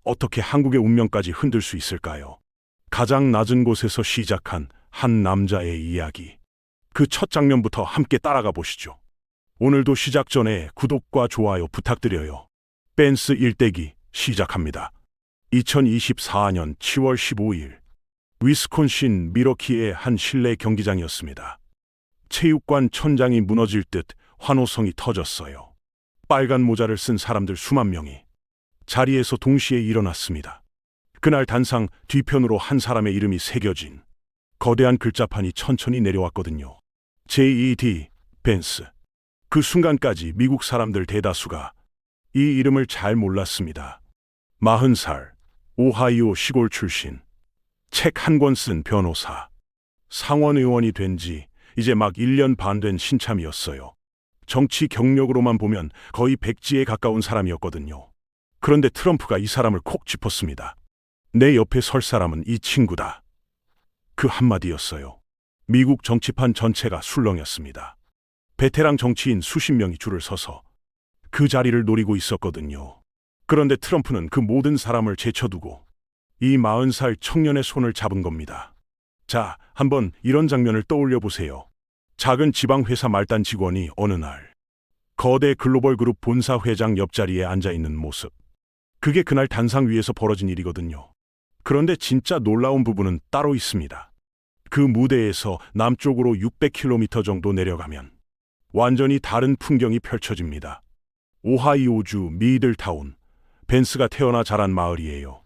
어떻게 한국의 운명까지 흔들 수 있을까요? 가장 낮은 곳에서 시작한 한 남자의 이야기. 그 첫 장면부터 함께 따라가 보시죠. 오늘도 시작 전에 구독과 좋아요 부탁드려요. 벤스 일대기 시작합니다. 2024년 7월 15일 위스콘신 밀워키의 한 실내 경기장이었습니다. 체육관 천장이 무너질 듯 환호성이 터졌어요. 빨간 모자를 쓴 사람들 수만 명이 자리에서 동시에 일어났습니다. 그날 단상 뒤편으로 한 사람의 이름이 새겨진 거대한 글자판이 천천히 내려왔거든요. J.E.D. 벤스. 그 순간까지 미국 사람들 대다수가 이 이름을 잘 몰랐습니다. 40살, 오하이오 시골 출신, 책 한 권 쓴 변호사, 상원 의원이 된 지 이제 막 1년 반 된 신참이었어요. 정치 경력으로만 보면 거의 백지에 가까운 사람이었거든요. 그런데 트럼프가 이 사람을 콕 짚었습니다. 내 옆에 설 사람은 이 친구다. 그 한마디였어요. 미국 정치판 전체가 술렁였습니다. 베테랑 정치인 수십 명이 줄을 서서 그 자리를 노리고 있었거든요. 그런데 트럼프는 그 모든 사람을 제쳐두고 이 40살 청년의 손을 잡은 겁니다. 자, 한번 이런 장면을 떠올려 보세요. 작은 지방회사 말단 직원이 어느 날 거대 글로벌 그룹 본사 회장 옆자리에 앉아있는 모습. 그게 그날 단상 위에서 벌어진 일이거든요. 그런데 진짜 놀라운 부분은 따로 있습니다. 그 무대에서 남쪽으로 600km 정도 내려가면 완전히 다른 풍경이 펼쳐집니다. 오하이오주 미들타운, 벤스가 태어나 자란 마을이에요.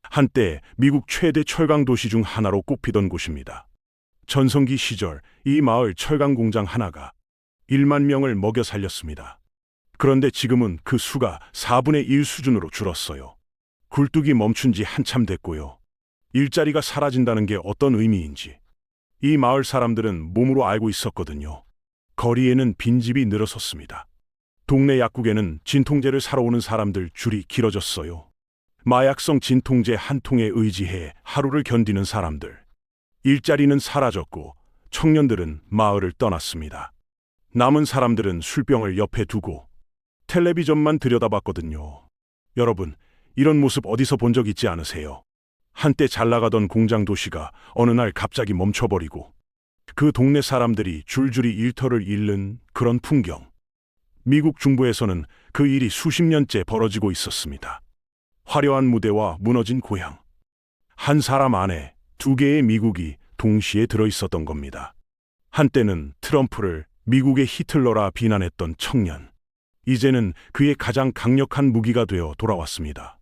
한때 미국 최대 철강 도시 중 하나로 꼽히던 곳입니다. 전성기 시절 이 마을 철강 공장 하나가 1만 명을 먹여 살렸습니다. 그런데 지금은 그 수가 4분의 1 수준으로 줄었어요. 굴뚝이 멈춘 지 한참 됐고요. 일자리가 사라진다는 게 어떤 의미인지 이 마을 사람들은 몸으로 알고 있었거든요. 거리에는 빈집이 늘어섰습니다. 동네 약국에는 진통제를 사러 오는 사람들 줄이 길어졌어요. 마약성 진통제 한 통에 의지해 하루를 견디는 사람들. 일자리는 사라졌고 청년들은 마을을 떠났습니다. 남은 사람들은 술병을 옆에 두고 텔레비전만 들여다봤거든요. 여러분, 이런 모습 어디서 본 적 있지 않으세요? 한때 잘 나가던 공장 도시가 어느 날 갑자기 멈춰버리고 그 동네 사람들이 줄줄이 일터를 잃는 그런 풍경. 미국 중부에서는 그 일이 수십 년째 벌어지고 있었습니다. 화려한 무대와 무너진 고향. 한 사람 안에 두 개의 미국이 동시에 들어있었던 겁니다. 한때는 트럼프를 미국의 히틀러라 비난했던 청년. 이제는 그의 가장 강력한 무기가 되어 돌아왔습니다.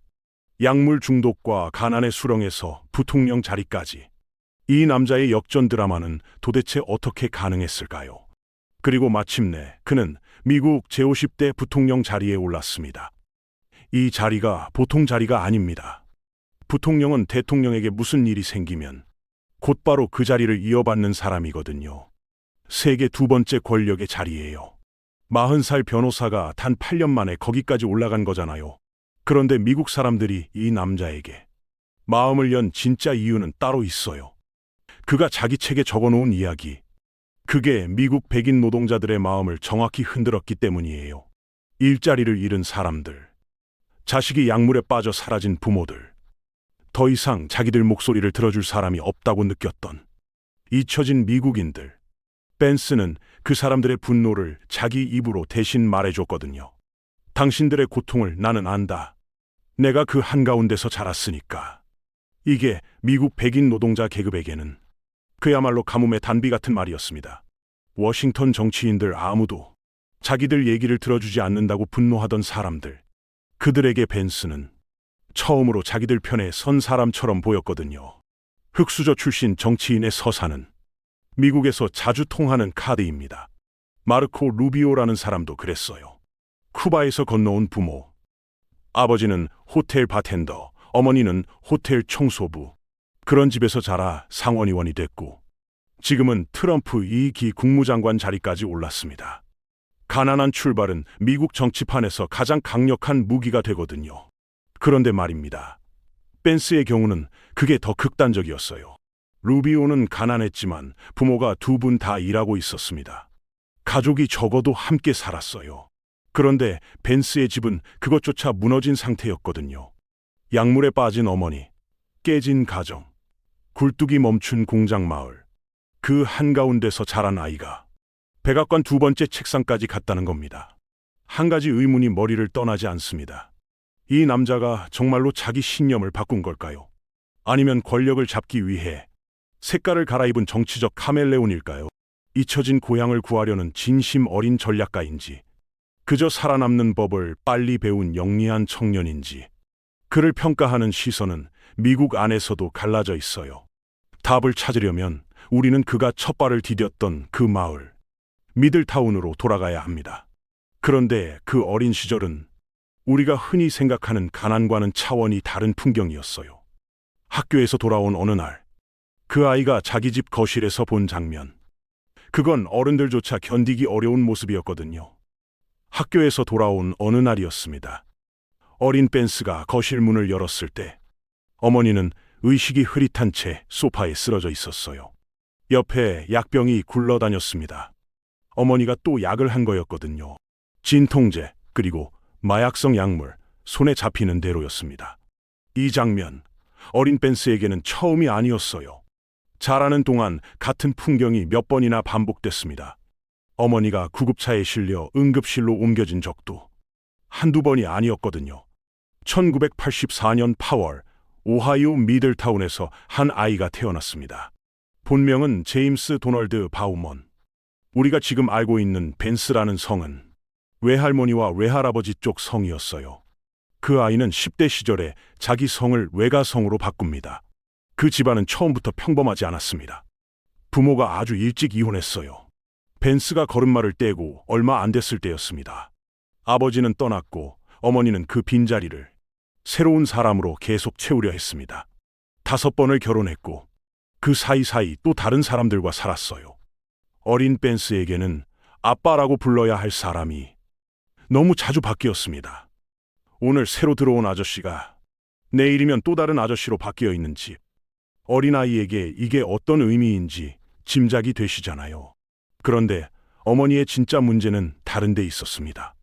약물 중독과 가난의 수렁에서 부통령 자리까지. 이 남자의 역전 드라마는 도대체 어떻게 가능했을까요? 그리고 마침내 그는 미국 제50대 부통령 자리에 올랐습니다. 이 자리가 보통 자리가 아닙니다. 부통령은 대통령에게 무슨 일이 생기면 곧바로 그 자리를 이어받는 사람이거든요. 세계 두 번째 권력의 자리예요. 40살 변호사가 단 8년 만에 거기까지 올라간 거잖아요. 그런데 미국 사람들이 이 남자에게 마음을 연 진짜 이유는 따로 있어요. 그가 자기 책에 적어놓은 이야기. 그게 미국 백인 노동자들의 마음을 정확히 흔들었기 때문이에요. 일자리를 잃은 사람들, 자식이 약물에 빠져 사라진 부모들, 더 이상 자기들 목소리를 들어줄 사람이 없다고 느꼈던 잊혀진 미국인들. 벤스는 그 사람들의 분노를 자기 입으로 대신 말해줬거든요. 당신들의 고통을 나는 안다. 내가 그 한가운데서 자랐으니까. 이게 미국 백인 노동자 계급에게는 그야말로 가뭄의 단비 같은 말이었습니다. 워싱턴 정치인들 아무도 자기들 얘기를 들어주지 않는다고 분노하던 사람들. 그들에게 벤스는 처음으로 자기들 편에 선 사람처럼 보였거든요. 흑수저 출신 정치인의 서사는 미국에서 자주 통하는 카드입니다. 마르코 루비오라는 사람도 그랬어요. 쿠바에서 건너온 부모. 아버지는 호텔 바텐더, 어머니는 호텔 청소부. 그런 집에서 자라 상원의원이 됐고 지금은 트럼프 2기 국무장관 자리까지 올랐습니다. 가난한 출발은 미국 정치판에서 가장 강력한 무기가 되거든요. 그런데 말입니다. 벤스의 경우는 그게 더 극단적이었어요. 루비오는 가난했지만 부모가 두 분 다 일하고 있었습니다. 가족이 적어도 함께 살았어요. 그런데 벤스의 집은 그것조차 무너진 상태였거든요. 약물에 빠진 어머니, 깨진 가정, 굴뚝이 멈춘 공장 마을. 그 한가운데서 자란 아이가 백악관 두 번째 책상까지 갔다는 겁니다. 한 가지 의문이 머리를 떠나지 않습니다. 이 남자가 정말로 자기 신념을 바꾼 걸까요? 아니면 권력을 잡기 위해 색깔을 갈아입은 정치적 카멜레온일까요? 잊혀진 고향을 구하려는 진심 어린 전략가인지, 그저 살아남는 법을 빨리 배운 영리한 청년인지, 그를 평가하는 시선은 미국 안에서도 갈라져 있어요. 답을 찾으려면 우리는 그가 첫 발을 디뎠던 그 마을, 미들타운으로 돌아가야 합니다. 그런데 그 어린 시절은 우리가 흔히 생각하는 가난과는 차원이 다른 풍경이었어요. 학교에서 돌아온 어느 날, 그 아이가 자기 집 거실에서 본 장면, 그건 어른들조차 견디기 어려운 모습이었거든요. 학교에서 돌아온 어느 날이었습니다. 어린 벤스가 거실 문을 열었을 때 어머니는 의식이 흐릿한 채 소파에 쓰러져 있었어요. 옆에 약병이 굴러다녔습니다. 어머니가 또 약을 한 거였거든요. 진통제, 그리고 마약성 약물, 손에 잡히는 대로였습니다. 이 장면, 어린 벤스에게는 처음이 아니었어요. 자라는 동안 같은 풍경이 몇 번이나 반복됐습니다. 어머니가 구급차에 실려 응급실로 옮겨진 적도 한두 번이 아니었거든요. 1984년 8월, 오하이오 미들타운에서 한 아이가 태어났습니다. 본명은 제임스 도널드 바우먼. 우리가 지금 알고 있는 벤스라는 성은 외할머니와 외할아버지 쪽 성이었어요. 그 아이는 10대 시절에 자기 성을 외가성으로 바꿉니다. 그 집안은 처음부터 평범하지 않았습니다. 부모가 아주 일찍 이혼했어요. 벤스가 걸음마를 떼고 얼마 안 됐을 때였습니다. 아버지는 떠났고 어머니는 그 빈자리를 새로운 사람으로 계속 채우려 했습니다. 5번을 결혼했고 그 사이사이 또 다른 사람들과 살았어요. 어린 벤스에게는 아빠라고 불러야 할 사람이 너무 자주 바뀌었습니다. 오늘 새로 들어온 아저씨가 내일이면 또 다른 아저씨로 바뀌어 있는 집. 어린아이에게 이게 어떤 의미인지 짐작이 되시잖아요. 그런데 어머니의 진짜 문제는 다른 데 있었습니다.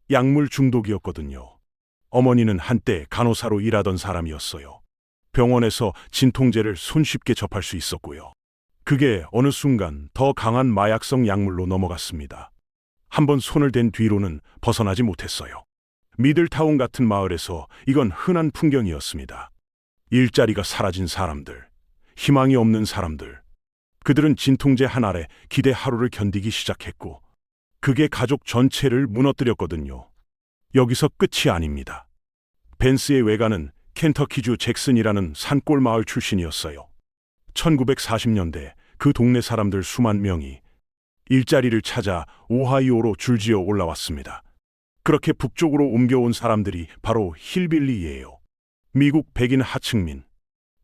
약물 중독이었거든요. 어머니는 한때 간호사로 일하던 사람이었어요. 병원에서 진통제를 손쉽게 접할 수 있었고요. 그게 어느 순간 더 강한 마약성 약물로 넘어갔습니다. 한번 손을 댄 뒤로는 벗어나지 못했어요. 미들타운 같은 마을에서 이건 흔한 풍경이었습니다. 일자리가 사라진 사람들, 희망이 없는 사람들, 그들은 진통제 한 알에 기대 하루를 견디기 시작했고 그게 가족 전체를 무너뜨렸거든요. 여기서 끝이 아닙니다. 벤스의 외가는 켄터키주 잭슨이라는 산골 마을 출신이었어요. 1940년대 그 동네 사람들 수만 명이 일자리를 찾아 오하이오로 줄지어 올라왔습니다. 그렇게 북쪽으로 옮겨온 사람들이 바로 힐빌리예요. 미국 백인 하층민,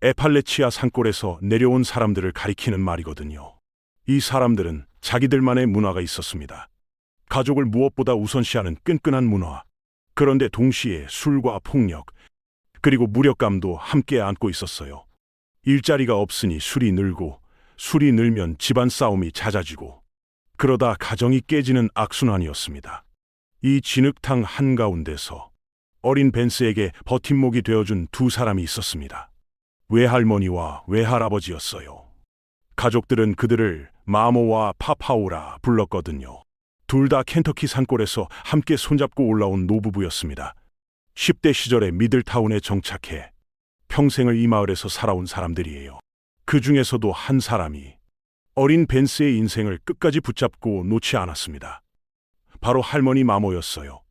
에팔레치아 산골에서 내려온 사람들을 가리키는 말이거든요. 이 사람들은 자기들만의 문화가 있었습니다. 가족을 무엇보다 우선시하는 끈끈한 문화. 그런데 동시에 술과 폭력, 그리고 무력감도 함께 안고 있었어요. 일자리가 없으니 술이 늘고, 술이 늘면 집안 싸움이 잦아지고, 그러다 가정이 깨지는 악순환이었습니다. 이 진흙탕 한가운데서 어린 벤스에게 버팀목이 되어준 두 사람이 있었습니다. 외할머니와 외할아버지였어요. 가족들은 그들을 마모와 파파오라 불렀거든요. 둘 다 켄터키 산골에서 함께 손잡고 올라온 노부부였습니다. 10대 시절에 미들타운에 정착해 평생을 이 마을에서 살아온 사람들이에요. 그 중에서도 한 사람이 어린 벤스의 인생을 끝까지 붙잡고 놓지 않았습니다. 바로 할머니 마모였어요.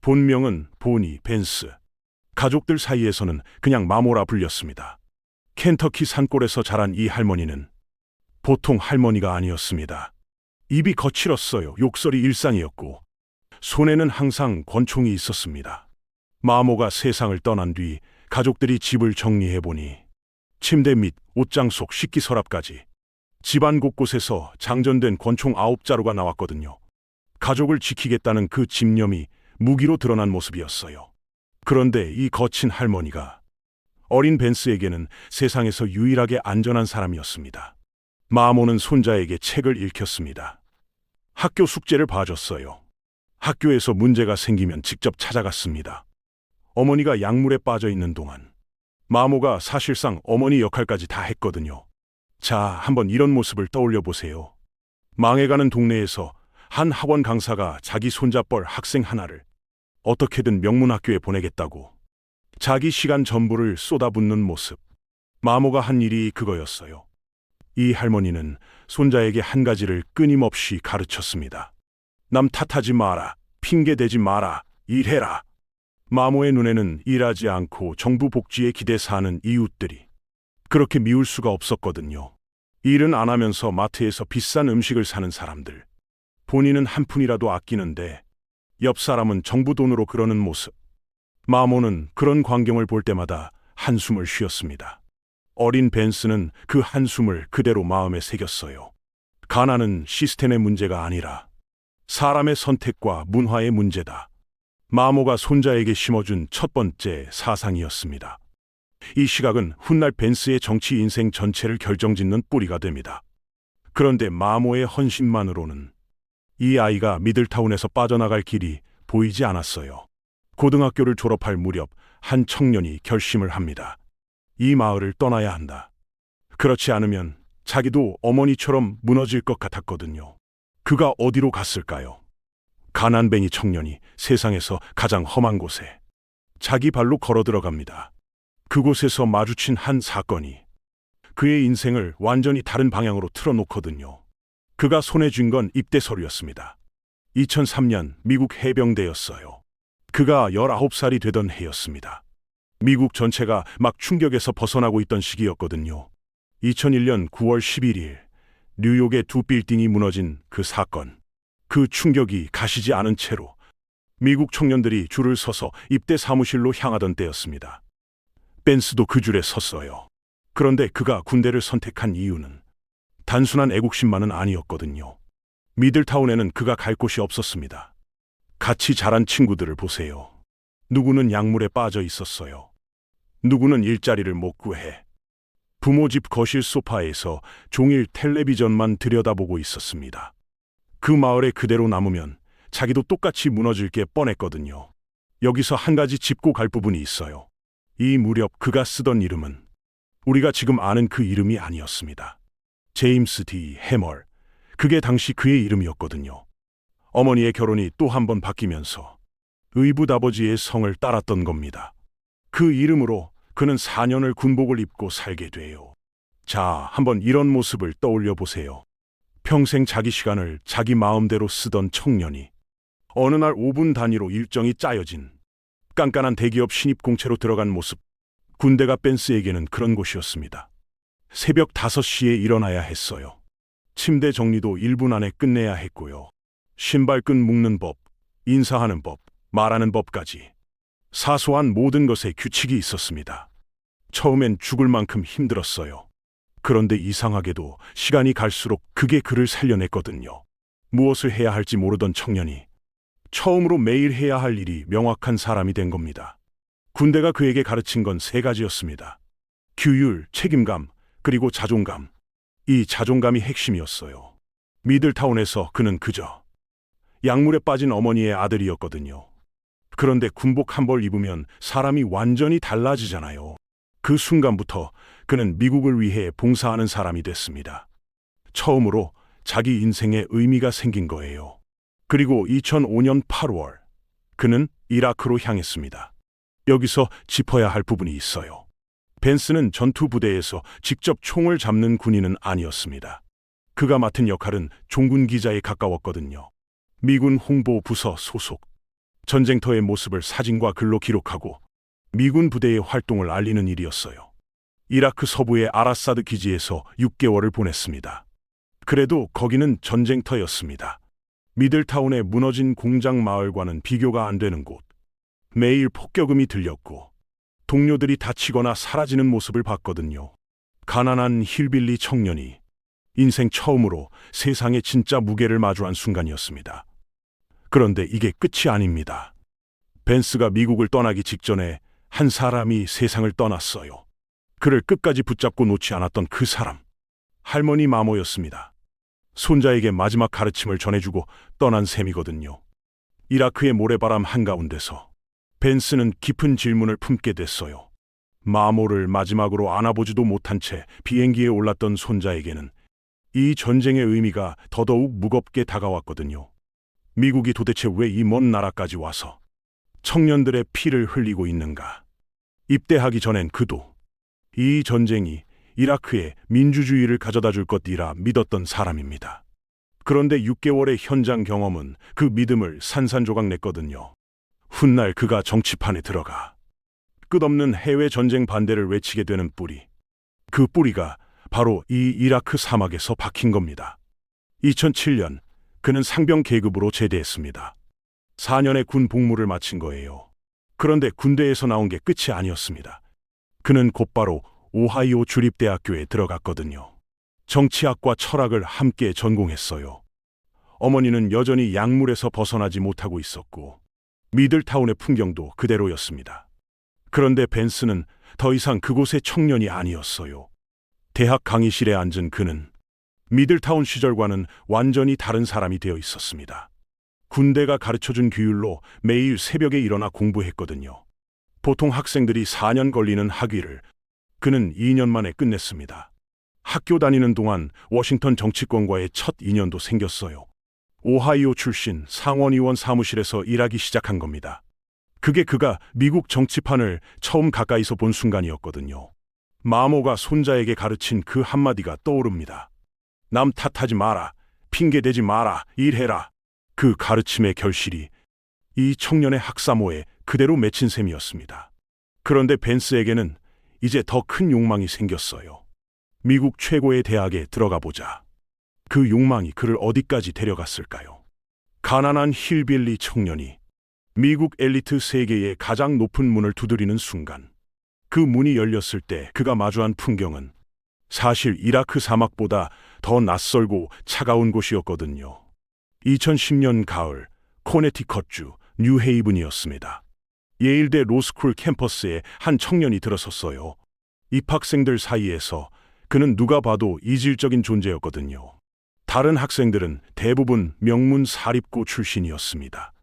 본명은 보니 벤스. 가족들 사이에서는 그냥 마모라 불렸습니다. 켄터키 산골에서 자란 이 할머니는 보통 할머니가 아니었습니다. 입이 거칠었어요. 욕설이 일상이었고 손에는 항상 권총이 있었습니다. 마모가 세상을 떠난 뒤 가족들이 집을 정리해보니 침대 및 옷장 속 식기서랍까지 집안 곳곳에서 장전된 권총 9자루가 나왔거든요. 가족을 지키겠다는 그 집념이 무기로 드러난 모습이었어요. 그런데 이 거친 할머니가 어린 벤스에게는 세상에서 유일하게 안전한 사람이었습니다. 마모는 손자에게 책을 읽혔습니다. 학교 숙제를 봐줬어요. 학교에서 문제가 생기면 직접 찾아갔습니다. 어머니가 약물에 빠져 있는 동안 마모가 사실상 어머니 역할까지 다 했거든요. 자, 한번 이런 모습을 떠올려 보세요. 망해가는 동네에서 한 학원 강사가 자기 손자뻘 학생 하나를 어떻게든 명문학교에 보내겠다고 자기 시간 전부를 쏟아붓는 모습. 마모가 한 일이 그거였어요. 이 할머니는 손자에게 한 가지를 끊임없이 가르쳤습니다. 남 탓하지 마라, 핑계대지 마라, 일해라. 마모의 눈에는 일하지 않고 정부 복지에 기대 사는 이웃들이 그렇게 미울 수가 없었거든요. 일은 안 하면서 마트에서 비싼 음식을 사는 사람들. 본인은 한 푼이라도 아끼는데 옆 사람은 정부 돈으로 그러는 모습. 마모는 그런 광경을 볼 때마다 한숨을 쉬었습니다. 어린 벤스는 그 한숨을 그대로 마음에 새겼어요. 가난은 시스템의 문제가 아니라 사람의 선택과 문화의 문제다. 마모가 손자에게 심어준 첫 번째 사상이었습니다. 이 시각은 훗날 벤스의 정치 인생 전체를 결정짓는 뿌리가 됩니다. 그런데 마모의 헌신만으로는 이 아이가 미들타운에서 빠져나갈 길이 보이지 않았어요. 고등학교를 졸업할 무렵 한 청년이 결심을 합니다. 이 마을을 떠나야 한다. 그렇지 않으면 자기도 어머니처럼 무너질 것 같았거든요. 그가 어디로 갔을까요? 가난뱅이 청년이 세상에서 가장 험한 곳에 자기 발로 걸어 들어갑니다. 그곳에서 마주친 한 사건이 그의 인생을 완전히 다른 방향으로 틀어놓거든요. 그가 손에 쥔 건 입대 서류였습니다. 2003년 미국 해병대였어요. 그가 19살이 되던 해였습니다. 미국 전체가 막 충격에서 벗어나고 있던 시기였거든요. 2001년 9월 11일 뉴욕의 두 빌딩이 무너진 그 사건. 그 충격이 가시지 않은 채로 미국 청년들이 줄을 서서 입대 사무실로 향하던 때였습니다. 벤스도 그 줄에 섰어요. 그런데 그가 군대를 선택한 이유는 단순한 애국심만은 아니었거든요. 미들타운에는 그가 갈 곳이 없었습니다. 같이 자란 친구들을 보세요. 누구는 약물에 빠져 있었어요. 누구는 일자리를 못 구해 부모 집 거실 소파에서 종일 텔레비전만 들여다보고 있었습니다. 그 마을에 그대로 남으면 자기도 똑같이 무너질 게 뻔했거든요. 여기서 한 가지 짚고 갈 부분이 있어요. 이 무렵 그가 쓰던 이름은 우리가 지금 아는 그 이름이 아니었습니다. 제임스 D. 해멀. 그게 당시 그의 이름이었거든요. 어머니의 결혼이 또 한 번 바뀌면서 의붓아버지의 성을 따랐던 겁니다. 그 이름으로 그는 4년을 군복을 입고 살게 돼요. 자, 한번 이런 모습을 떠올려 보세요. 평생 자기 시간을 자기 마음대로 쓰던 청년이 어느 날 5분 단위로 일정이 짜여진 깐깐한 대기업 신입 공채로 들어간 모습. 군대가 벤스에게는 그런 곳이었습니다. 새벽 5시에 일어나야 했어요. 침대 정리도 1분 안에 끝내야 했고요. 신발끈 묶는 법, 인사하는 법, 말하는 법까지 사소한 모든 것에 규칙이 있었습니다. 처음엔 죽을 만큼 힘들었어요. 그런데 이상하게도 시간이 갈수록 그게 그를 살려냈거든요. 무엇을 해야 할지 모르던 청년이 처음으로 매일 해야 할 일이 명확한 사람이 된 겁니다. 군대가 그에게 가르친 건 3가지였습니다. 규율, 책임감, 그리고 자존감. 이 자존감이 핵심이었어요. 미들타운에서 그는 그저 약물에 빠진 어머니의 아들이었거든요. 그런데 군복 한 벌 입으면 사람이 완전히 달라지잖아요. 그 순간부터 그는 미국을 위해 봉사하는 사람이 됐습니다. 처음으로 자기 인생에 의미가 생긴 거예요. 그리고 2005년 8월, 그는 이라크로 향했습니다. 여기서 짚어야 할 부분이 있어요. 벤스는 전투 부대에서 직접 총을 잡는 군인은 아니었습니다. 그가 맡은 역할은 종군 기자에 가까웠거든요. 미군 홍보 부서 소속. 전쟁터의 모습을 사진과 글로 기록하고 미군 부대의 활동을 알리는 일이었어요. 이라크 서부의 아라사드 기지에서 6개월을 보냈습니다. 그래도 거기는 전쟁터였습니다. 미들타운의 무너진 공장 마을과는 비교가 안 되는 곳. 매일 폭격음이 들렸고 동료들이 다치거나 사라지는 모습을 봤거든요. 가난한 힐빌리 청년이 인생 처음으로 세상의 진짜 무게를 마주한 순간이었습니다. 그런데 이게 끝이 아닙니다. 벤스가 미국을 떠나기 직전에 한 사람이 세상을 떠났어요. 그를 끝까지 붙잡고 놓지 않았던 그 사람. 할머니 마모였습니다. 손자에게 마지막 가르침을 전해주고 떠난 셈이거든요. 이라크의 모래바람 한가운데서 벤스는 깊은 질문을 품게 됐어요. 마모를 마지막으로 안아보지도 못한 채 비행기에 올랐던 손자에게는 이 전쟁의 의미가 더더욱 무겁게 다가왔거든요. 미국이 도대체 왜 이 먼 나라까지 와서 청년들의 피를 흘리고 있는가? 입대하기 전엔 그도 이 전쟁이 이라크에 민주주의를 가져다 줄 것이라 믿었던 사람입니다. 그런데 6개월의 현장 경험은 그 믿음을 산산조각 냈거든요. 훗날 그가 정치판에 들어가 끝없는 해외 전쟁 반대를 외치게 되는 뿌리. 그 뿌리가 바로 이 이라크 사막에서 박힌 겁니다. 2007년 그는 상병 계급으로 제대했습니다. 4년의 군 복무를 마친 거예요. 그런데 군대에서 나온 게 끝이 아니었습니다. 그는 곧바로 오하이오 주립대학교에 들어갔거든요. 정치학과 철학을 함께 전공했어요. 어머니는 여전히 약물에서 벗어나지 못하고 있었고 미들타운의 풍경도 그대로였습니다. 그런데 벤스는 더 이상 그곳의 청년이 아니었어요. 대학 강의실에 앉은 그는 미들타운 시절과는 완전히 다른 사람이 되어 있었습니다. 군대가 가르쳐준 규율로 매일 새벽에 일어나 공부했거든요. 보통 학생들이 4년 걸리는 학위를 그는 2년 만에 끝냈습니다. 학교 다니는 동안 워싱턴 정치권과의 첫 인연도 생겼어요. 오하이오 출신 상원의원 사무실에서 일하기 시작한 겁니다. 그게 그가 미국 정치판을 처음 가까이서 본 순간이었거든요. 마모가 손자에게 가르친 그 한마디가 떠오릅니다. 남 탓하지 마라, 핑계대지 마라, 일해라. 그 가르침의 결실이 이 청년의 학사모에 그대로 맺힌 셈이었습니다. 그런데 벤스에게는 이제 더 큰 욕망이 생겼어요. 미국 최고의 대학에 들어가 보자. 그 욕망이 그를 어디까지 데려갔을까요? 가난한 힐빌리 청년이 미국 엘리트 세계의 가장 높은 문을 두드리는 순간, 그 문이 열렸을 때 그가 마주한 풍경은 사실 이라크 사막보다 더 낯설고 차가운 곳이었거든요. 2010년 가을, 코네티컷주 뉴헤이븐이었습니다. 예일대 로스쿨 캠퍼스에 한 청년이 들어섰어요. 입학생들 사이에서 그는 누가 봐도 이질적인 존재였거든요. 다른 학생들은 대부분 명문 사립고 출신이었습니다.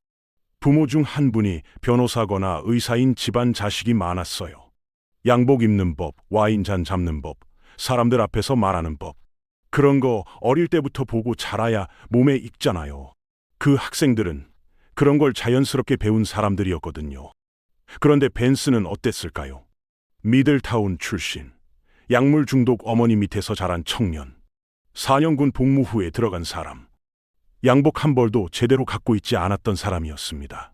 부모 중 한 분이 변호사거나 의사인 집안 자식이 많았어요. 양복 입는 법, 와인잔 잡는 법, 사람들 앞에서 말하는 법. 그런 거 어릴 때부터 보고 자라야 몸에 익잖아요. 그 학생들은 그런 걸 자연스럽게 배운 사람들이었거든요. 그런데 벤스는 어땠을까요? 미들타운 출신, 약물 중독 어머니 밑에서 자란 청년, 4년군 복무 후에 들어간 사람, 양복 한 벌도 제대로 갖고 있지 않았던 사람이었습니다.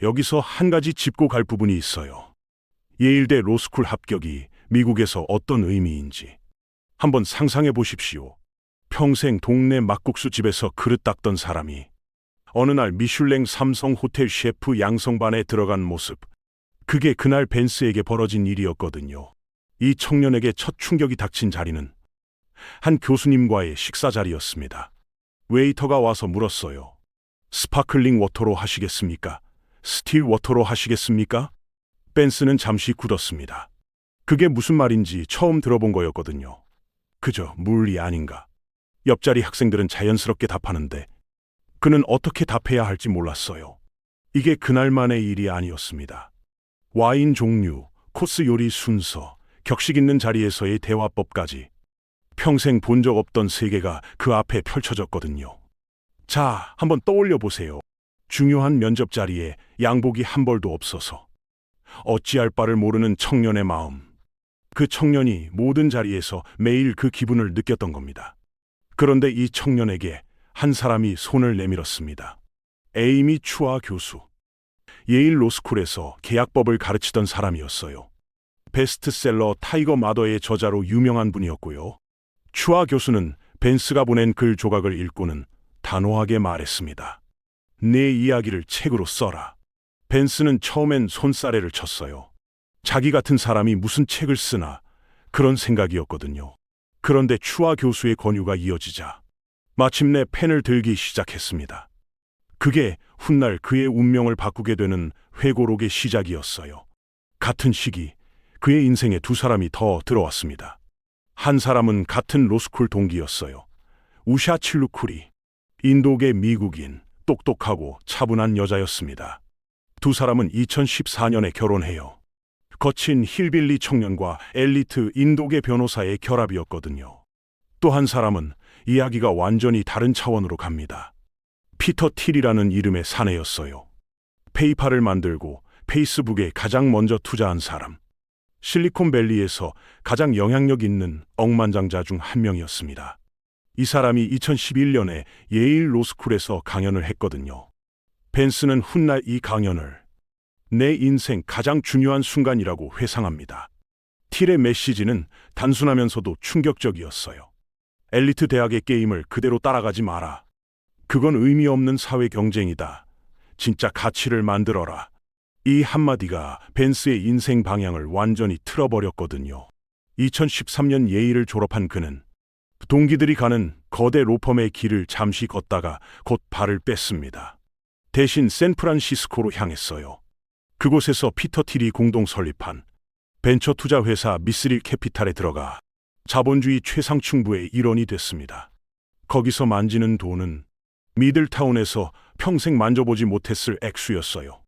여기서 한 가지 짚고 갈 부분이 있어요. 예일대 로스쿨 합격이 미국에서 어떤 의미인지 한번 상상해 보십시오. 평생 동네 막국수 집에서 그릇 닦던 사람이 어느 날 미슐랭 삼성 호텔 셰프 양성반에 들어간 모습. 그게 그날 벤스에게 벌어진 일이었거든요. 이 청년에게 첫 충격이 닥친 자리는 한 교수님과의 식사 자리였습니다. 웨이터가 와서 물었어요. 스파클링 워터로 하시겠습니까? 스틸 워터로 하시겠습니까? 벤스는 잠시 굳었습니다. 그게 무슨 말인지 처음 들어본 거였거든요. 그저 물이 아닌가. 옆자리 학생들은 자연스럽게 답하는데 그는 어떻게 답해야 할지 몰랐어요. 이게 그날만의 일이 아니었습니다. 와인 종류, 코스 요리 순서, 격식 있는 자리에서의 대화법까지 평생 본 적 없던 세계가 그 앞에 펼쳐졌거든요. 자, 한번 떠올려 보세요. 중요한 면접 자리에 양복이 한 벌도 없어서 어찌할 바를 모르는 청년의 마음. 그 청년이 모든 자리에서 매일 그 기분을 느꼈던 겁니다. 그런데 이 청년에게 한 사람이 손을 내밀었습니다. 에이미 추아 교수. 예일 로스쿨에서 계약법을 가르치던 사람이었어요. 베스트셀러 타이거 마더의 저자로 유명한 분이었고요. 추아 교수는 벤스가 보낸 글 조각을 읽고는 단호하게 말했습니다. 내 이야기를 책으로 써라. 벤스는 처음엔 손사래를 쳤어요. 자기 같은 사람이 무슨 책을 쓰나 그런 생각이었거든요. 그런데 추아 교수의 권유가 이어지자 마침내 펜을 들기 시작했습니다. 그게 훗날 그의 운명을 바꾸게 되는 회고록의 시작이었어요. 같은 시기 그의 인생에 두 사람이 더 들어왔습니다. 한 사람은 같은 로스쿨 동기였어요. 우샤 칠루쿠리. 인도계 미국인, 똑똑하고 차분한 여자였습니다. 두 사람은 2014년에 결혼해요. 거친 힐빌리 청년과 엘리트 인도계 변호사의 결합이었거든요. 또 한 사람은 이야기가 완전히 다른 차원으로 갑니다. 피터 틸이라는 이름의 사내였어요. 페이팔을 만들고 페이스북에 가장 먼저 투자한 사람. 실리콘밸리에서 가장 영향력 있는 억만장자 중 한 명이었습니다. 이 사람이 2011년에 예일 로스쿨에서 강연을 했거든요. 벤스는 훗날 이 강연을 내 인생 가장 중요한 순간이라고 회상합니다. 틸의 메시지는 단순하면서도 충격적이었어요. 엘리트 대학의 게임을 그대로 따라가지 마라. 그건 의미 없는 사회 경쟁이다. 진짜 가치를 만들어라. 이 한마디가 벤스의 인생 방향을 완전히 틀어버렸거든요. 2013년 예일을 졸업한 그는 동기들이 가는 거대 로펌의 길을 잠시 걷다가 곧 발을 뺐습니다. 대신 샌프란시스코로 향했어요. 그곳에서 피터 틸이 공동 설립한 벤처 투자 회사 미스릴 캐피탈에 들어가 자본주의 최상층부의 일원이 됐습니다. 거기서 만지는 돈은 미들타운에서 평생 만져보지 못했을 액수였어요.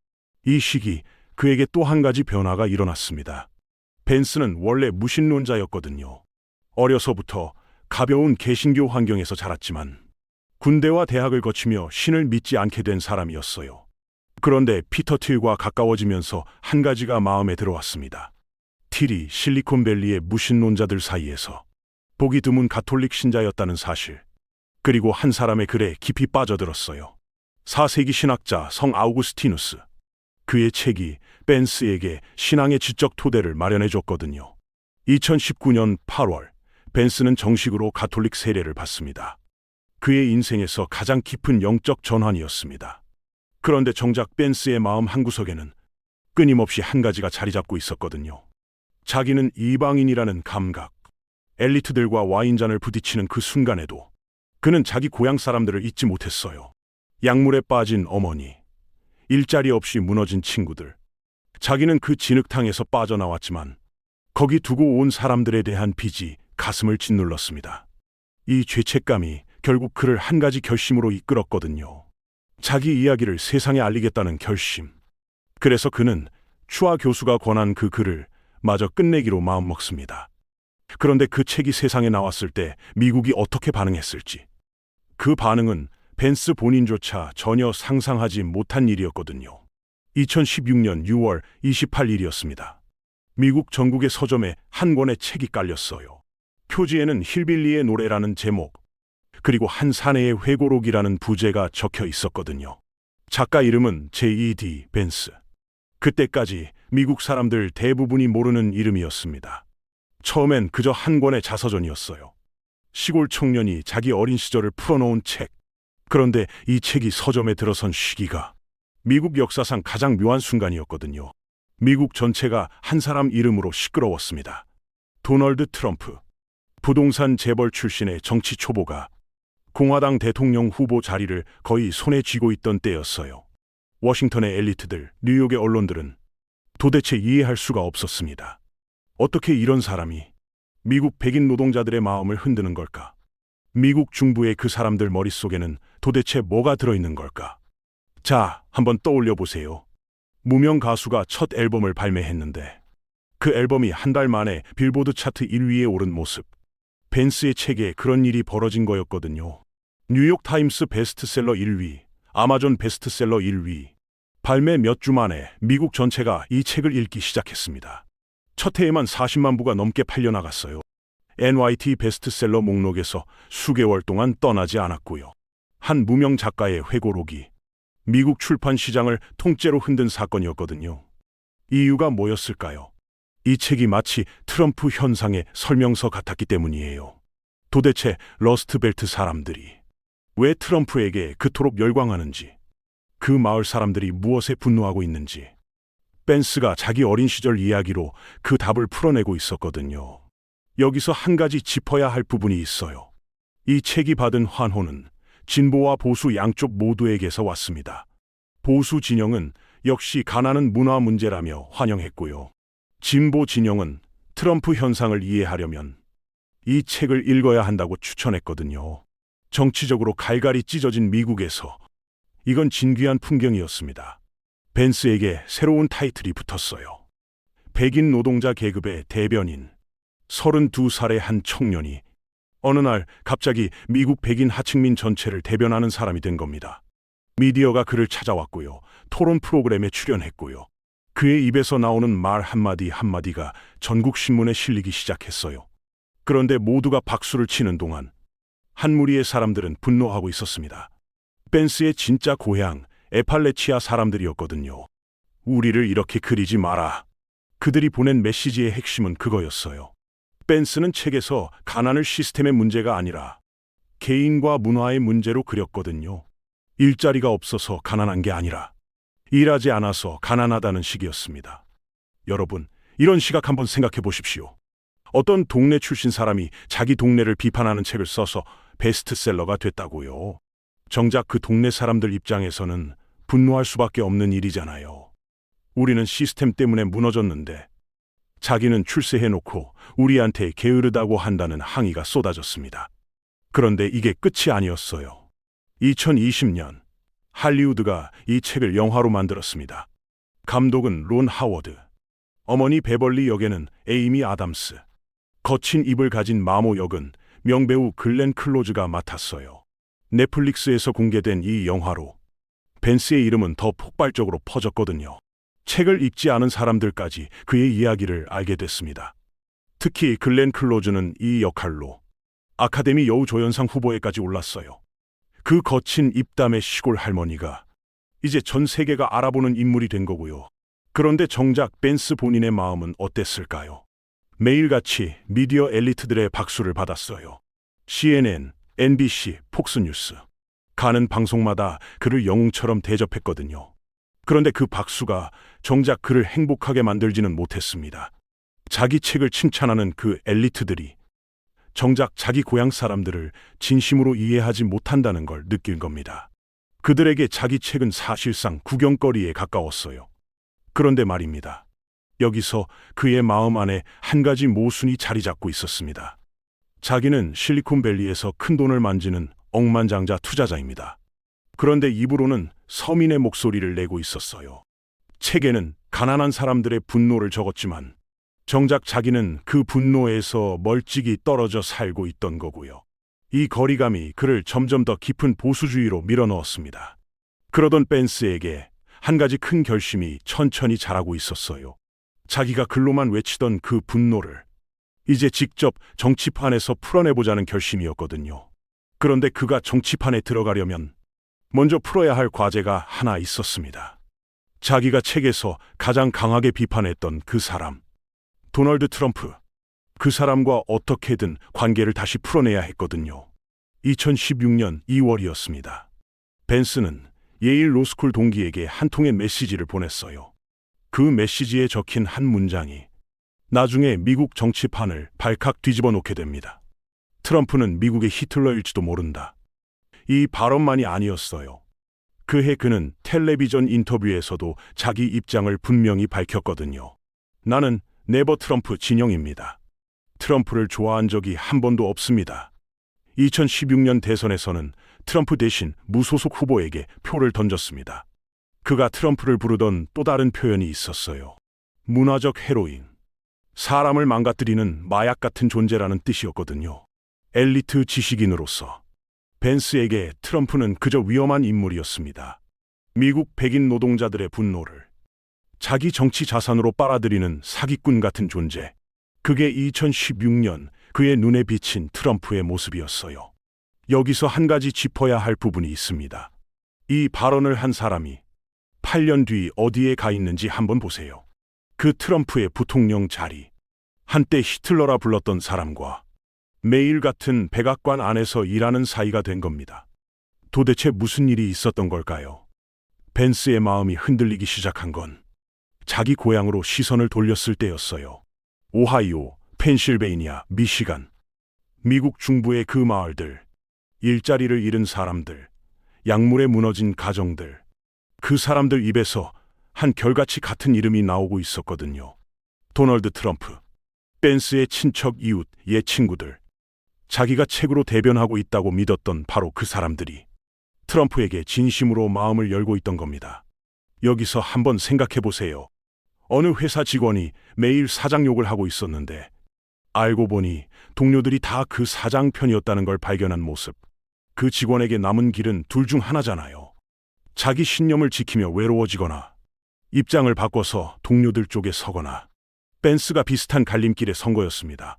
이 시기 그에게 또 한 가지 변화가 일어났습니다. 벤스는 원래 무신론자였거든요. 어려서부터 가벼운 개신교 환경에서 자랐지만 군대와 대학을 거치며 신을 믿지 않게 된 사람이었어요. 그런데 피터 틸과 가까워지면서 한 가지가 마음에 들어왔습니다. 틸이 실리콘밸리의 무신론자들 사이에서 보기 드문 가톨릭 신자였다는 사실, 그리고 한 사람의 글에 깊이 빠져들었어요. 4세기 신학자 성 아우구스티누스. 그의 책이 벤스에게 신앙의 지적 토대를 마련해 줬거든요. 2019년 8월, 벤스는 정식으로 가톨릭 세례를 받습니다. 그의 인생에서 가장 깊은 영적 전환이었습니다. 그런데 정작 벤스의 마음 한구석에는 끊임없이 한 가지가 자리 잡고 있었거든요. 자기는 이방인이라는 감각. 엘리트들과 와인잔을 부딪히는 그 순간에도 그는 자기 고향 사람들을 잊지 못했어요. 약물에 빠진 어머니, 일자리 없이 무너진 친구들. 자기는 그 진흙탕에서 빠져나왔지만 거기 두고 온 사람들에 대한 빚이 가슴을 짓눌렀습니다. 이 죄책감이 결국 그를 한 가지 결심으로 이끌었거든요. 자기 이야기를 세상에 알리겠다는 결심. 그래서 그는 추아 교수가 권한 그 글을 마저 끝내기로 마음먹습니다. 그런데 그 책이 세상에 나왔을 때 미국이 어떻게 반응했을지. 그 반응은 벤스 본인조차 전혀 상상하지 못한 일이었거든요. 2016년 6월 28일이었습니다. 미국 전국의 서점에 한 권의 책이 깔렸어요. 표지에는 힐빌리의 노래라는 제목, 그리고 한 사내의 회고록이라는 부제가 적혀 있었거든요. 작가 이름은 J.E.D. 벤스. 그때까지 미국 사람들 대부분이 모르는 이름이었습니다. 처음엔 그저 한 권의 자서전이었어요. 시골 청년이 자기 어린 시절을 풀어놓은 책. 그런데 이 책이 서점에 들어선 시기가 미국 역사상 가장 묘한 순간이었거든요. 미국 전체가 한 사람 이름으로 시끄러웠습니다. 도널드 트럼프. 부동산 재벌 출신의 정치 초보가 공화당 대통령 후보 자리를 거의 손에 쥐고 있던 때였어요. 워싱턴의 엘리트들, 뉴욕의 언론들은 도대체 이해할 수가 없었습니다. 어떻게 이런 사람이 미국 백인 노동자들의 마음을 흔드는 걸까? 미국 중부의 그 사람들 머릿속에는 도대체 뭐가 들어있는 걸까? 자, 한번 떠올려 보세요. 무명 가수가 첫 앨범을 발매했는데 그 앨범이 한 달 만에 빌보드 차트 1위에 오른 모습. 벤스의 책에 그런 일이 벌어진 거였거든요. 뉴욕 타임스 베스트셀러 1위, 아마존 베스트셀러 1위. 발매 몇 주 만에 미국 전체가 이 책을 읽기 시작했습니다. 첫 해에만 40만 부가 넘게 팔려나갔어요. NYT 베스트셀러 목록에서 수개월 동안 떠나지 않았고요. 한 무명 작가의 회고록이 미국 출판 시장을 통째로 흔든 사건이었거든요. 이유가 뭐였을까요? 이 책이 마치 트럼프 현상의 설명서 같았기 때문이에요. 도대체 러스트벨트 사람들이 왜 트럼프에게 그토록 열광하는지, 그 마을 사람들이 무엇에 분노하고 있는지, 벤스가 자기 어린 시절 이야기로 그 답을 풀어내고 있었거든요. 여기서 한 가지 짚어야 할 부분이 있어요. 이 책이 받은 환호는 진보와 보수 양쪽 모두에게서 왔습니다. 보수 진영은 역시 가난은 문화 문제라며 환영했고요. 진보 진영은 트럼프 현상을 이해하려면 이 책을 읽어야 한다고 추천했거든요. 정치적으로 갈갈이 찢어진 미국에서 이건 진귀한 풍경이었습니다. 벤스에게 새로운 타이틀이 붙었어요. 백인 노동자 계급의 대변인. 32살의 한 청년이 어느 날 갑자기 미국 백인 하층민 전체를 대변하는 사람이 된 겁니다. 미디어가 그를 찾아왔고요. 토론 프로그램에 출연했고요. 그의 입에서 나오는 말 한마디 한마디가 전국 신문에 실리기 시작했어요. 그런데 모두가 박수를 치는 동안 한 무리의 사람들은 분노하고 있었습니다. 벤스의 진짜 고향 에팔레치아 사람들이었거든요. 우리를 이렇게 그리지 마라. 그들이 보낸 메시지의 핵심은 그거였어요. 벤스는 책에서 가난을 시스템의 문제가 아니라 개인과 문화의 문제로 그렸거든요. 일자리가 없어서 가난한 게 아니라 일하지 않아서 가난하다는 식이었습니다. 여러분, 이런 시각 한번 생각해 보십시오. 어떤 동네 출신 사람이 자기 동네를 비판하는 책을 써서 베스트셀러가 됐다고요. 정작 그 동네 사람들 입장에서는 분노할 수밖에 없는 일이잖아요. 우리는 시스템 때문에 무너졌는데 자기는 출세해놓고 우리한테 게으르다고 한다는 항의가 쏟아졌습니다. 그런데 이게 끝이 아니었어요. 2020년 할리우드가 이 책을 영화로 만들었습니다. 감독은 론 하워드, 어머니 베벌리 역에는 에이미 아담스, 거친 입을 가진 마모 역은 명배우 글렌 클로즈가 맡았어요. 넷플릭스에서 공개된 이 영화로 벤스의 이름은 더 폭발적으로 퍼졌거든요. 책을 읽지 않은 사람들까지 그의 이야기를 알게 됐습니다. 특히 글렌 클로즈는 이 역할로 아카데미 여우조연상 후보에까지 올랐어요. 그 거친 입담의 시골 할머니가 이제 전 세계가 알아보는 인물이 된 거고요. 그런데 정작 벤스 본인의 마음은 어땠을까요? 매일같이 미디어 엘리트들의 박수를 받았어요. CNN, NBC, 폭스뉴스. 가는 방송마다 그를 영웅처럼 대접했거든요. 그런데 그 박수가 정작 그를 행복하게 만들지는 못했습니다. 자기 책을 칭찬하는 그 엘리트들이 정작 자기 고향 사람들을 진심으로 이해하지 못한다는 걸 느낀 겁니다. 그들에게 자기 책은 사실상 구경거리에 가까웠어요. 그런데 말입니다. 여기서 그의 마음 안에 한 가지 모순이 자리 잡고 있었습니다. 자기는 실리콘밸리에서 큰 돈을 만지는 억만장자 투자자입니다. 그런데 입으로는 서민의 목소리를 내고 있었어요. 책에는 가난한 사람들의 분노를 적었지만 정작 자기는 그 분노에서 멀찍이 떨어져 살고 있던 거고요. 이 거리감이 그를 점점 더 깊은 보수주의로 밀어넣었습니다. 그러던 벤스에게 한 가지 큰 결심이 천천히 자라고 있었어요. 자기가 글로만 외치던 그 분노를 이제 직접 정치판에서 풀어내보자는 결심이었거든요. 그런데 그가 정치판에 들어가려면 먼저 풀어야 할 과제가 하나 있었습니다. 자기가 책에서 가장 강하게 비판했던 그 사람, 도널드 트럼프. 그 사람과 어떻게든 관계를 다시 풀어내야 했거든요. 2016년 2월이었습니다. 벤스는 예일 로스쿨 동기에게 한 통의 메시지를 보냈어요. 그 메시지에 적힌 한 문장이 나중에 미국 정치판을 발칵 뒤집어 놓게 됩니다. 트럼프는 미국의 히틀러일지도 모른다. 이 발언만이 아니었어요. 그해 그는 텔레비전 인터뷰에서도 자기 입장을 분명히 밝혔거든요. 나는 네버 트럼프 진영입니다. 트럼프를 좋아한 적이 한 번도 없습니다. 2016년 대선에서는 트럼프 대신 무소속 후보에게 표를 던졌습니다. 그가 트럼프를 부르던 또 다른 표현이 있었어요. 문화적 헤로인. 사람을 망가뜨리는 마약 같은 존재라는 뜻이었거든요. 엘리트 지식인으로서 벤스에게 트럼프는 그저 위험한 인물이었습니다. 미국 백인 노동자들의 분노를 자기 정치 자산으로 빨아들이는 사기꾼 같은 존재. 그게 2016년 그의 눈에 비친 트럼프의 모습이었어요. 여기서 한 가지 짚어야 할 부분이 있습니다. 이 발언을 한 사람이 8년 뒤 어디에 가 있는지 한번 보세요. 그 트럼프의 부통령 자리. 한때 히틀러라 불렀던 사람과 매일 같은 백악관 안에서 일하는 사이가 된 겁니다. 도대체 무슨 일이 있었던 걸까요? 벤스의 마음이 흔들리기 시작한 건 자기 고향으로 시선을 돌렸을 때였어요. 오하이오, 펜실베이니아, 미시간. 미국 중부의 그 마을들. 일자리를 잃은 사람들. 약물에 무너진 가정들. 그 사람들 입에서 한 결같이 같은 이름이 나오고 있었거든요. 도널드 트럼프. 벤스의 친척, 이웃, 옛 친구들. 자기가 책으로 대변하고 있다고 믿었던 바로 그 사람들이 트럼프에게 진심으로 마음을 열고 있던 겁니다. 여기서 한번 생각해 보세요. 어느 회사 직원이 매일 사장 욕을 하고 있었는데 알고 보니 동료들이 다 그 사장 편이었다는 걸 발견한 모습. 그 직원에게 남은 길은 둘 중 하나잖아요. 자기 신념을 지키며 외로워지거나 입장을 바꿔서 동료들 쪽에 서거나. 벤스가 비슷한 갈림길에 선 거였습니다.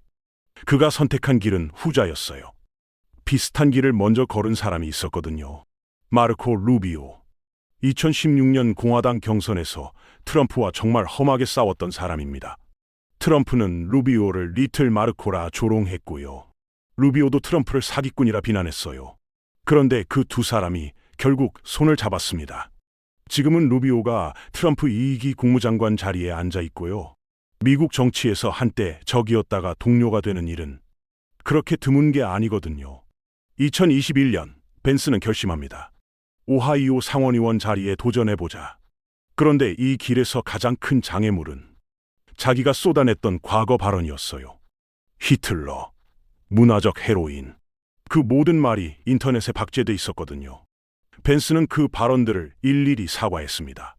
그가 선택한 길은 후자였어요. 비슷한 길을 먼저 걸은 사람이 있었거든요. 마르코 루비오. 2016년 공화당 경선에서 트럼프와 정말 험하게 싸웠던 사람입니다. 트럼프는 루비오를 리틀 마르코라 조롱했고요. 루비오도 트럼프를 사기꾼이라 비난했어요. 그런데 그 두 사람이 결국 손을 잡았습니다. 지금은 루비오가 트럼프 2기 국무장관 자리에 앉아 있고요. 미국 정치에서 한때 적이었다가 동료가 되는 일은 그렇게 드문 게 아니거든요. 2021년 벤스는 결심합니다. 오하이오 상원의원 자리에 도전해보자. 그런데 이 길에서 가장 큰 장애물은 자기가 쏟아냈던 과거 발언이었어요. 히틀러, 문화적 헤로인. 그 모든 말이 인터넷에 박제돼 있었거든요. 벤스는 그 발언들을 일일이 사과했습니다.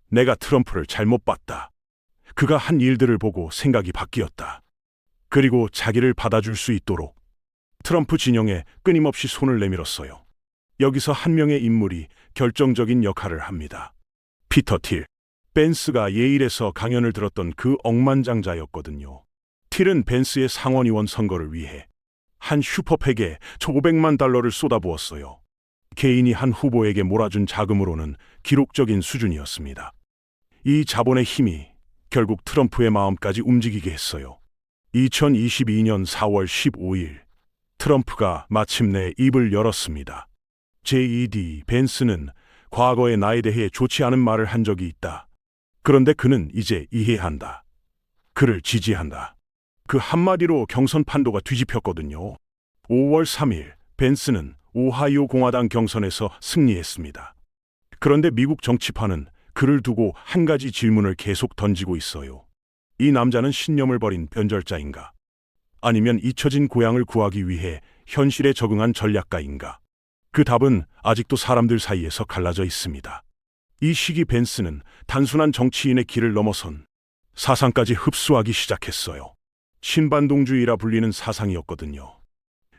내가 트럼프를 잘못 봤다. 그가 한 일들을 보고 생각이 바뀌었다. 그리고 자기를 받아줄 수 있도록 트럼프 진영에 끊임없이 손을 내밀었어요. 여기서 한 명의 인물이 결정적인 역할을 합니다. 피터 틸. 벤스가 예일에서 강연을 들었던 그 억만장자였거든요. 틸은 벤스의 상원의원 선거를 위해 한 슈퍼팩에 1,500만 달러를 쏟아부었어요. 개인이 한 후보에게 몰아준 자금으로는 기록적인 수준이었습니다. 이 자본의 힘이 결국 트럼프의 마음까지 움직이게 했어요. 2022년 4월 15일 트럼프가 마침내 입을 열었습니다. JD 벤스는 과거의 나에 대해 좋지 않은 말을 한 적이 있다. 그런데 그는 이제 이해한다. 그를 지지한다. 그 한마디로 경선 판도가 뒤집혔거든요. 5월 3일 벤스는 오하이오 공화당 경선에서 승리했습니다. 그런데 미국 정치판은 그를 두고 한 가지 질문을 계속 던지고 있어요. 이 남자는 신념을 버린 변절자인가? 아니면 잊혀진 고향을 구하기 위해 현실에 적응한 전략가인가? 그 답은 아직도 사람들 사이에서 갈라져 있습니다. 이 시기 벤스는 단순한 정치인의 길을 넘어선 사상까지 흡수하기 시작했어요. 신반동주의라 불리는 사상이었거든요.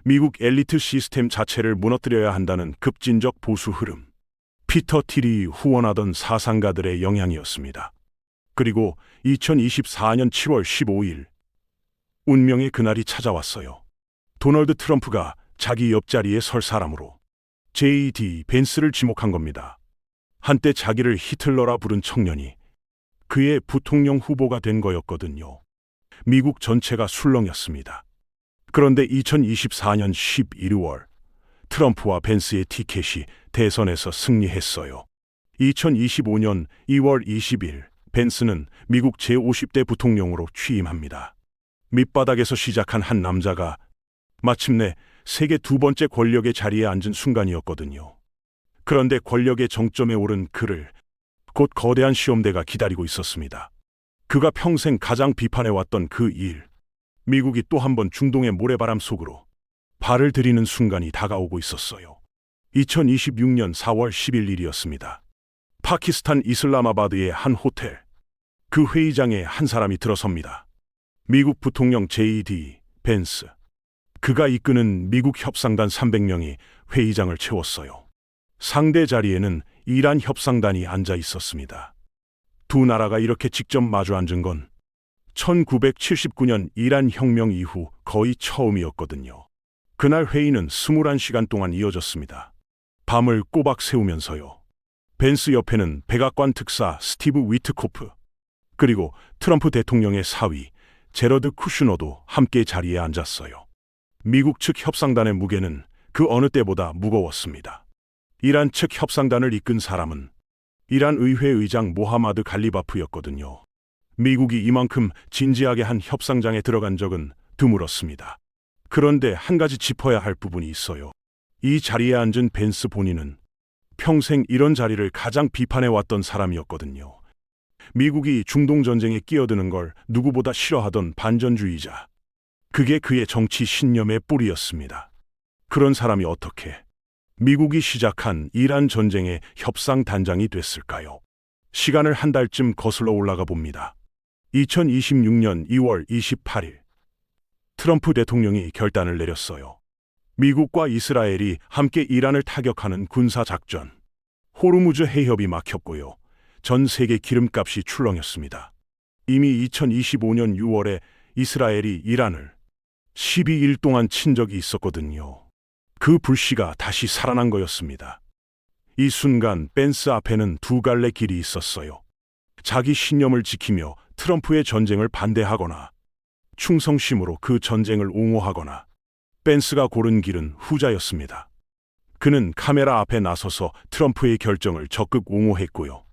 미국 엘리트 시스템 자체를 무너뜨려야 한다는 급진적 보수 흐름. 피터 틸이 후원하던 사상가들의 영향이었습니다. 그리고 2024년 7월 15일 운명의 그날이 찾아왔어요. 도널드 트럼프가 자기 옆자리에 설 사람으로 JD 벤스를 지목한 겁니다. 한때 자기를 히틀러라 부른 청년이 그의 부통령 후보가 된 거였거든요. 미국 전체가 술렁였습니다. 그런데 2024년 11월 트럼프와 벤스의 티켓이 대선에서 승리했어요. 2025년 2월 20일 벤스는 미국 제50대 부통령으로 취임합니다. 밑바닥에서 시작한 한 남자가 마침내 세계 두 번째 권력의 자리에 앉은 순간이었거든요. 그런데 권력의 정점에 오른 그를 곧 거대한 시험대가 기다리고 있었습니다. 그가 평생 가장 비판해왔던 그 일. 미국이 또 한 번 중동의 모래바람 속으로 발을 들이는 순간이 다가오고 있었어요. 2026년 4월 10일 일이었습니다. 파키스탄 이슬라마바드의 한 호텔. 그 회의장에 한 사람이 들어섭니다. 미국 부통령 JD 벤스. 그가 이끄는 미국 협상단 300명이 회의장을 채웠어요. 상대 자리에는 이란 협상단이 앉아 있었습니다. 두 나라가 이렇게 직접 마주 앉은 건 1979년 이란 혁명 이후 거의 처음이었거든요. 그날 회의는 21시간 동안 이어졌습니다. 밤을 꼬박 새우면서요. 벤스 옆에는 백악관 특사 스티브 위트코프, 그리고 트럼프 대통령의 사위 제러드 쿠슈너도 함께 자리에 앉았어요. 미국 측 협상단의 무게는 그 어느 때보다 무거웠습니다. 이란 측 협상단을 이끈 사람은 이란 의회 의장 모하마드 갈리바프였거든요. 미국이 이만큼 진지하게 한 협상장에 들어간 적은 드물었습니다. 그런데 한 가지 짚어야 할 부분이 있어요. 이 자리에 앉은 벤스 본인은 평생 이런 자리를 가장 비판해왔던 사람이었거든요. 미국이 중동 전쟁에 끼어드는 걸 누구보다 싫어하던 반전주의자. 그게 그의 정치 신념의 뿌리였습니다. 그런 사람이 어떻게 미국이 시작한 이란 전쟁의 협상 단장이 됐을까요? 시간을 한 달쯤 거슬러 올라가 봅니다. 2026년 2월 28일. 트럼프 대통령이 결단을 내렸어요. 미국과 이스라엘이 함께 이란을 타격하는 군사작전. 호르무즈 해협이 막혔고요. 전 세계 기름값이 출렁였습니다. 이미 2025년 6월에 이스라엘이 이란을 12일 동안 친 적이 있었거든요. 그 불씨가 다시 살아난 거였습니다. 이 순간 펜스 앞에는 두 갈래 길이 있었어요. 자기 신념을 지키며 트럼프의 전쟁을 반대하거나 충성심으로 그 전쟁을 옹호하거나. 펜스가 고른 길은 후자였습니다. 그는 카메라 앞에 나서서 트럼프의 결정을 적극 옹호했고요.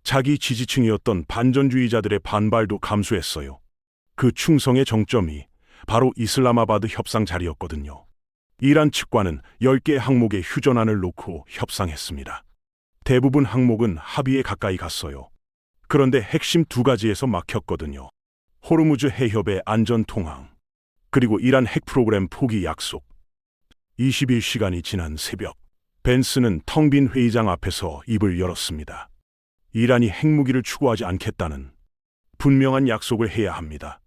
자기 지지층이었던 반전주의자들의 반발도 감수했어요. 그 충성의 정점이 바로 이슬라마바드 협상 자리였거든요. 이란 측과는 10개 항목의 휴전안을 놓고 협상했습니다. 대부분 항목은 합의에 가까이 갔어요. 그런데 핵심 두 가지에서 막혔거든요. 호르무즈 해협의 안전 통항, 그리고 이란 핵 프로그램 포기 약속. 21시간이 지난 새벽, 펜스는 텅 빈 회의장 앞에서 입을 열었습니다. 이란이 핵무기를 추구하지 않겠다는 분명한 약속을 해야 합니다.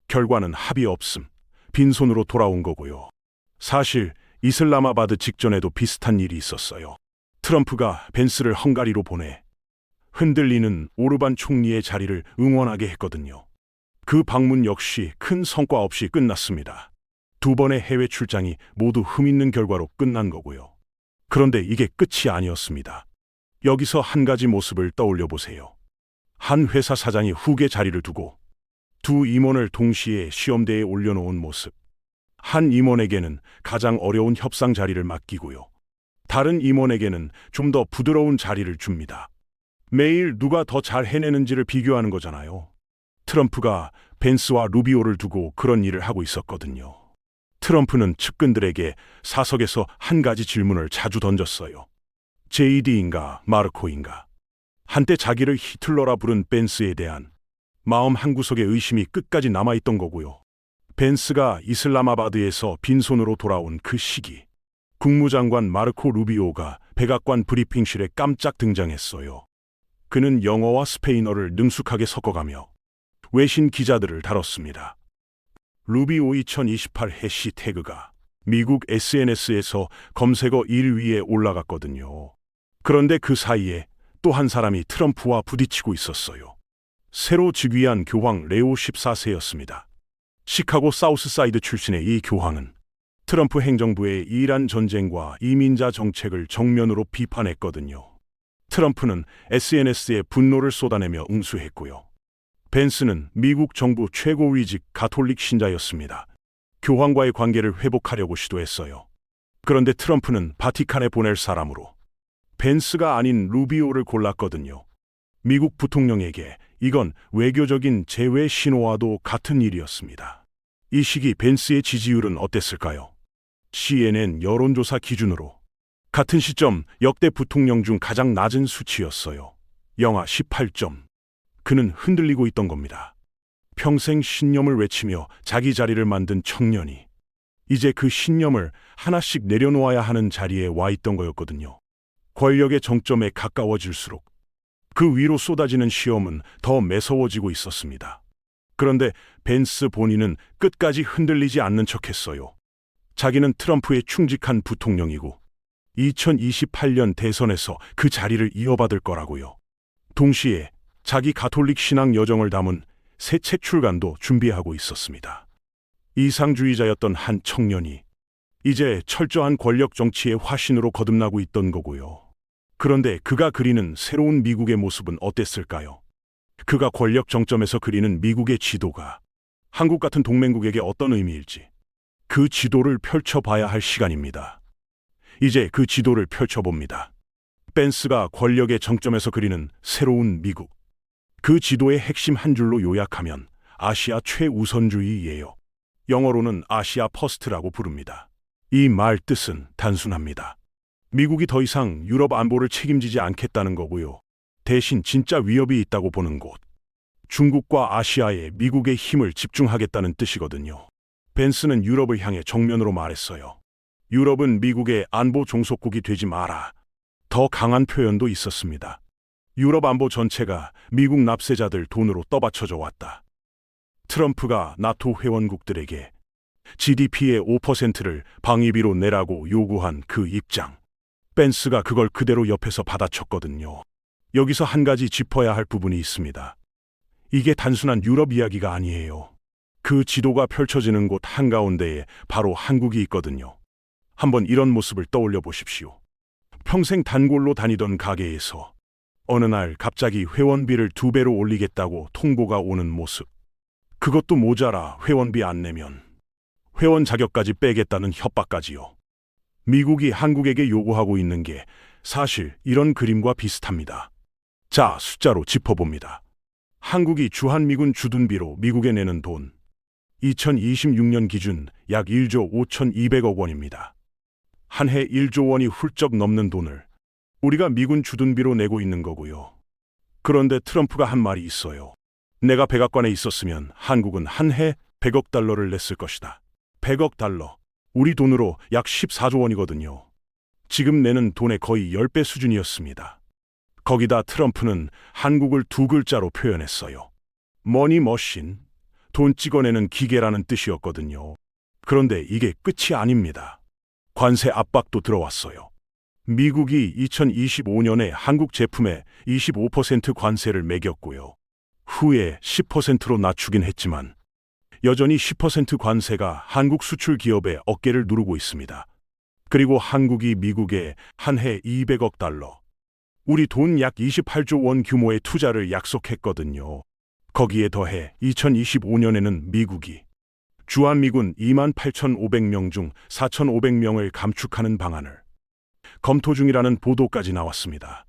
결과는 합의 없음, 빈손으로 돌아온 거고요. 사실 이슬라마바드 직전에도 비슷한 일이 있었어요. 트럼프가 펜스를 헝가리로 보내 흔들리는 오르반 총리의 자리를 응원하게 했거든요. 그 방문 역시 큰 성과 없이 끝났습니다. 두 번의 해외 출장이 모두 흠있는 결과로 끝난 거고요. 그런데 이게 끝이 아니었습니다. 여기서 한 가지 모습을 떠올려 보세요. 한 회사 사장이 후계 자리를 두고 두 임원을 동시에 시험대에 올려놓은 모습. 한 임원에게는 가장 어려운 협상 자리를 맡기고요. 다른 임원에게는 좀 더 부드러운 자리를 줍니다. 매일 누가 더 잘 해내는지를 비교하는 거잖아요. 트럼프가 펜스와 루비오를 두고 그런 일을 하고 있었거든요. 트럼프는 측근들에게 사석에서 한 가지 질문을 자주 던졌어요. JD인가 마르코인가. 한때 자기를 히틀러라 부른 펜스에 대한 마음 한구석의 의심이 끝까지 남아있던 거고요. 펜스가 이슬라마바드에서 빈손으로 돌아온 그 시기, 국무장관 마르코 루비오가 백악관 브리핑실에 깜짝 등장했어요. 그는 영어와 스페인어를 능숙하게 섞어가며 외신 기자들을 다뤘습니다. 루비오 2028 해시태그가 미국 SNS에서 검색어 1위에 올라갔거든요. 그런데 그 사이에 또 한 사람이 트럼프와 부딪히고 있었어요. 새로 즉위한 교황 레오 14세였습니다. 시카고 사우스사이드 출신의 이 교황은 트럼프 행정부의 이란 전쟁과 이민자 정책을 정면으로 비판했거든요. 트럼프는 SNS에 분노를 쏟아내며 응수했고요. 펜스는 미국 정부 최고위직 가톨릭 신자였습니다. 교황과의 관계를 회복하려고 시도했어요. 그런데 트럼프는 바티칸에 보낼 사람으로 펜스가 아닌 루비오를 골랐거든요. 미국 부통령에게 이건 외교적인 제외 신호와도 같은 일이었습니다. 이 시기 펜스의 지지율은 어땠을까요? CNN 여론조사 기준으로 같은 시점 역대 부통령 중 가장 낮은 수치였어요. 영하 18점. 그는 흔들리고 있던 겁니다. 평생 신념을 외치며 자기 자리를 만든 청년이 이제 그 신념을 하나씩 내려놓아야 하는 자리에 와 있던 거였거든요. 권력의 정점에 가까워질수록 그 위로 쏟아지는 시험은 더 매서워지고 있었습니다. 그런데 펜스 본인은 끝까지 흔들리지 않는 척했어요. 자기는 트럼프의 충직한 부통령이고 2028년 대선에서 그 자리를 이어받을 거라고요. 동시에 자기 가톨릭 신앙 여정을 담은 새 책 출간도 준비하고 있었습니다. 이상주의자였던 한 청년이 이제 철저한 권력 정치의 화신으로 거듭나고 있던 거고요. 그런데 그가 그리는 새로운 미국의 모습은 어땠을까요? 그가 권력 정점에서 그리는 미국의 지도가 한국 같은 동맹국에게 어떤 의미일지 그 지도를 펼쳐봐야 할 시간입니다. 이제 그 지도를 펼쳐봅니다. 펜스가 권력의 정점에서 그리는 새로운 미국. 그 지도의 핵심 한 줄로 요약하면 아시아 최우선주의예요. 영어로는 아시아 퍼스트라고 부릅니다. 이 말 뜻은 단순합니다. 미국이 더 이상 유럽 안보를 책임지지 않겠다는 거고요. 대신 진짜 위협이 있다고 보는 곳. 중국과 아시아에 미국의 힘을 집중하겠다는 뜻이거든요. 펜스는 유럽을 향해 정면으로 말했어요. 유럽은 미국의 안보 종속국이 되지 마라. 더 강한 표현도 있었습니다. 유럽 안보 전체가 미국 납세자들 돈으로 떠받쳐져 왔다. 트럼프가 나토 회원국들에게 GDP의 5%를 방위비로 내라고 요구한 그 입장. 펜스가 그걸 그대로 옆에서 받아쳤거든요. 여기서 한 가지 짚어야 할 부분이 있습니다. 이게 단순한 유럽 이야기가 아니에요. 그 지도가 펼쳐지는 곳 한가운데에 바로 한국이 있거든요. 한번 이런 모습을 떠올려 보십시오. 평생 단골로 다니던 가게에서 어느 날 갑자기 회원비를 2배로 올리겠다고 통보가 오는 모습. 그것도 모자라 회원비 안 내면 회원 자격까지 빼겠다는 협박까지요. 미국이 한국에게 요구하고 있는 게 사실 이런 그림과 비슷합니다. 자, 숫자로 짚어봅니다. 한국이 주한미군 주둔비로 미국에 내는 돈. 2026년 기준 약 1조 5,200억 원입니다. 한 해 1조 원이 훌쩍 넘는 돈을 우리가 미군 주둔비로 내고 있는 거고요. 그런데 트럼프가 한 말이 있어요. 내가 백악관에 있었으면 한국은 한 해 100억 달러를 냈을 것이다. 100억 달러. 우리 돈으로 약 14조 원이거든요. 지금 내는 돈의 거의 10배 수준이었습니다. 거기다 트럼프는 한국을 2글자로 표현했어요. 머니 머신, 돈 찍어내는 기계라는 뜻이었거든요. 그런데 이게 끝이 아닙니다. 관세 압박도 들어왔어요. 미국이 2025년에 한국 제품에 25% 관세를 매겼고요. 후에 10%로 낮추긴 했지만 여전히 10% 관세가 한국 수출 기업의 어깨를 누르고 있습니다. 그리고 한국이 미국에 한 해 200억 달러, 우리 돈 약 28조 원 규모의 투자를 약속했거든요. 거기에 더해 2025년에는 미국이 주한미군 28,500명 중 4,500명을 감축하는 방안을 검토 중이라는 보도까지 나왔습니다.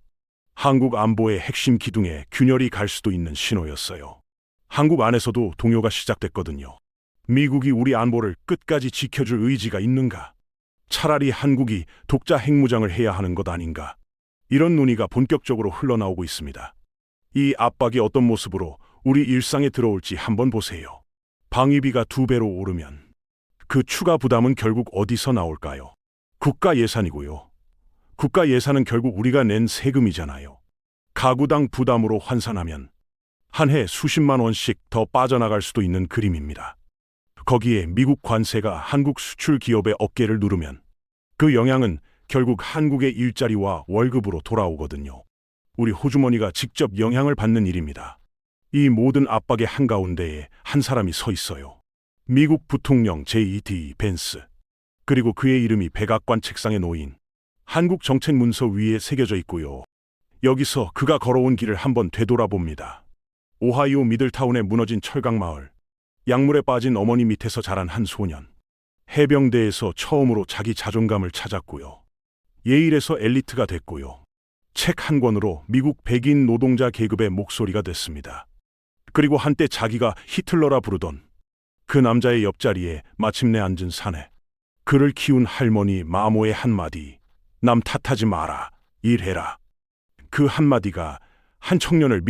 한국 안보의 핵심 기둥에 균열이 갈 수도 있는 신호였어요. 한국 안에서도 동요가 시작됐거든요. 미국이 우리 안보를 끝까지 지켜줄 의지가 있는가? 차라리 한국이 독자 핵무장을 해야 하는 것 아닌가? 이런 논의가 본격적으로 흘러나오고 있습니다. 이 압박이 어떤 모습으로 우리 일상에 들어올지 한번 보세요. 방위비가 2배로 오르면 그 추가 부담은 결국 어디서 나올까요? 국가 예산이고요. 국가 예산은 결국 우리가 낸 세금이잖아요. 가구당 부담으로 환산하면 한 해 수십만 원씩 더 빠져나갈 수도 있는 그림입니다. 거기에 미국 관세가 한국 수출 기업의 어깨를 누르면 그 영향은 결국 한국의 일자리와 월급으로 돌아오거든요. 우리 호주머니가 직접 영향을 받는 일입니다. 이 모든 압박의 한가운데에 한 사람이 서 있어요. 미국 부통령 J.D. 벤스. 그리고 그의 이름이 백악관 책상에 놓인 한국 정책 문서 위에 새겨져 있고요. 여기서 그가 걸어온 길을 한번 되돌아봅니다. 오하이오 미들타운에 무너진 철강마을, 약물에 빠진 어머니 밑에서 자란 한 소년. 해병대에서 처음으로 자기 자존감을 찾았고요. 예일에서 엘리트가 됐고요. 책 한 권으로 미국 백인 노동자 계급의 목소리가 됐습니다. 그리고 한때 자기가 히틀러라 부르던 그 남자의 옆자리에 마침내 앉은 사내. 그를 키운 할머니 마모의 한마디. 남 탓하지 마라. 일해라. 그 한마디가 한 청년을